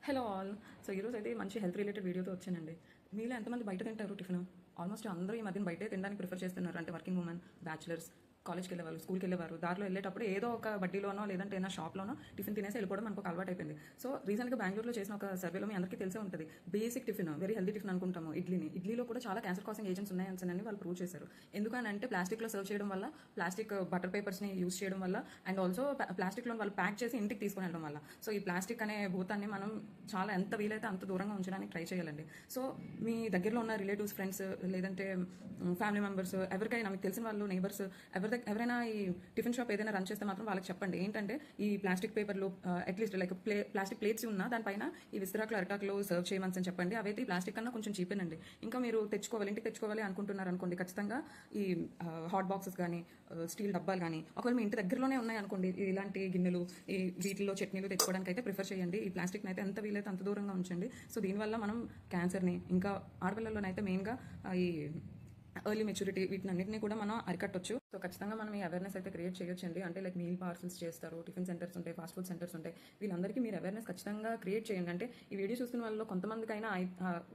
Hello all. So ఈరోజు అయితే మంచి హెల్త్ రిలేటెడ్ వీడియోతో వచ్చానండి. మీలో ఎంతమంది బయట తింటారు టిఫిన్? ఆల్మోస్ట్ అందరూ ఈ మధ్యన బయటే తినడానికి ప్రిఫర్ చేస్తున్నారు. అంటే వర్కింగ్ ఉమెన్, బ్యాచులర్స్, కాలేజ్కి వెళ్ళేవాళ్ళు, స్కూల్కి వెళ్ళేవారు. దారిలో వెళ్ళేటప్పుడు ఏదో ఒక బడ్డీలోనో లేదంటే ఏదైనా షాప్లోనో టిఫిన్ తినేసి వెళ్ళిపోవడం మనకు ఒక అలవాటు అయిపోయింది. సో రీసెంట్గా బెంగళూరులో చేసిన ఒక సర్వేలో మీ అందరికీ తెలిసే ఉంటుంది. Basic tiffin, very healthy tiffin అనుకుంటాము ఇడ్లీలో కూడా చాలా క్యాన్సర్ కాసింగ్ ఏజెంట్స్ ఉన్నాయని వాళ్ళు ప్రూవ్ చేశారు. ఎందుకనంటే ప్లాస్టిక్లో సర్వ్ చేయడం వల్ల, ప్లాస్టిక్ బటర్ పేపర్స్ని యూస్ చేయడం వల్ల, అండ్ ఆల్సో ప్లాస్టిక్లో వాళ్ళు ప్యాక్ చేసి ఇంటికి తీసుకుని వెళ్ళడం వల్ల. సో ఈ ప్లాస్టిక్ అనే భూతాన్ని మనం చాలా ఎంత వీలైతే అంత దూరంగా ఉంచడానికి ట్రై చేయాలండి. సో మీ దగ్గరలో ఉన్న రిలేటివ్స్, ఫ్రెండ్స్, లేదంటే ఫ్యామిలీ మెంబర్స్, ఎవరికైనా మీకు తెలిసిన వాళ్ళు, నైబర్స్, ఎవరైనా ఈ టిఫిన్ షాప్ ఏదైనా రన్ చేస్తే మాత్రం వాళ్ళకి చెప్పండి ఏంటంటే ఈ ప్లాస్టిక్ పేపర్లు అట్లీస్ట్ లైక్ ప్లాస్టిక్ ప్లేట్స్ ఉన్న దానిపైన ఈ విస్తరాకులు, అరటాకులు సర్వ్ చేయమని చెప్పండి. అవైతే ఈ ప్లాస్టిక్ కన్నా కొంచెం చీపేనండి. ఇంకా మీరు ఇంటికి తెచ్చుకోవాలి అనుకుంటున్నారు అనుకోండి, ఖచ్చితంగా ఈ హాట్ బాక్సెస్ కానీ, స్టీల్ డబ్బాలు కానీ, ఒకవేళ మీ ఇంటి దగ్గరలోనే ఉన్నాయి అనుకోండి, ఇలాంటి గిన్నెలు, ఈ వీటిలో చట్నీలు తెచ్చుకోవడానికి అయితే ప్రిఫర్ చేయండి. ఈ ప్లాస్టిక్ని అయితే ఎంత వీలైతే అంత దూరంగా ఉంచండి. సో దీనివల్ల మనం క్యాన్సర్ని, ఇంకా ఆడపిల్లల్లోనైతే మెయిన్గా ఈ ఎర్లీ మెచ్యూరిటీ వీటినన్నింటినీ కూడా మనం అరికట్టొచ్చు. సో ఖచ్చితంగా మనం ఈ అవేర్నెస్ అయితే క్రియేట్ చేయొచ్చండి. అంటే లైక్ మీల్ పార్సల్స్ చేస్తారు, టిఫిన్ సెంటర్స్ ఉంటాయి, ఫాస్ట్ ఫుడ్ సెంటర్స్ ఉంటాయి, వీళ్ళందరికీ మీరు అవేర్నెస్ ఖచ్చితంగా క్రియేట్ చేయండి. అంటే ఈ వీడియో చూస్తున్న వాళ్ళలో కొంతమందికైనా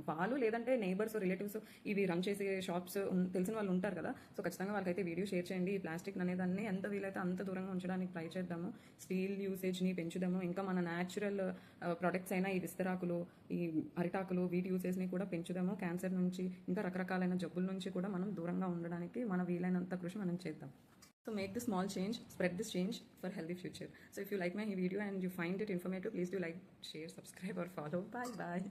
వాళ్ళు లేదంటే నైబర్స్, రిలేటివ్స్ ఇవి రన్ చేసే షాప్స్ తెలిసిన వాళ్ళు ఉంటారు కదా. సో ఖచ్చితంగా వాళ్ళకైతే వీడియో షేర్ చేయండి. ఈ ప్లాస్టిక్ అనేదాన్ని ఎంత వీలైతే అంత దూరంగా ఉంచడానికి ట్రై చేద్దాము. స్టీల్ యూసేజ్ని పెంచుదాము. ఇంకా మన న్యాచురల్ ప్రొడక్ట్స్ అయినా ఈ విస్తరాకులు, ఈ అరిటాకులు, వీటి యూసేజ్ని కూడా పెంచుదాము. క్యాన్సర్ నుంచి, ఇంకా రకరకాలైన జబ్బుల నుంచి కూడా మనం దూరంగా ఉండడానికి మన వీలైనంత కృషి మనం చేద్దాం. So make the small change, spread this change for healthy future. So if you like my video and you find it informative, please do like, share, subscribe or follow. Bye bye.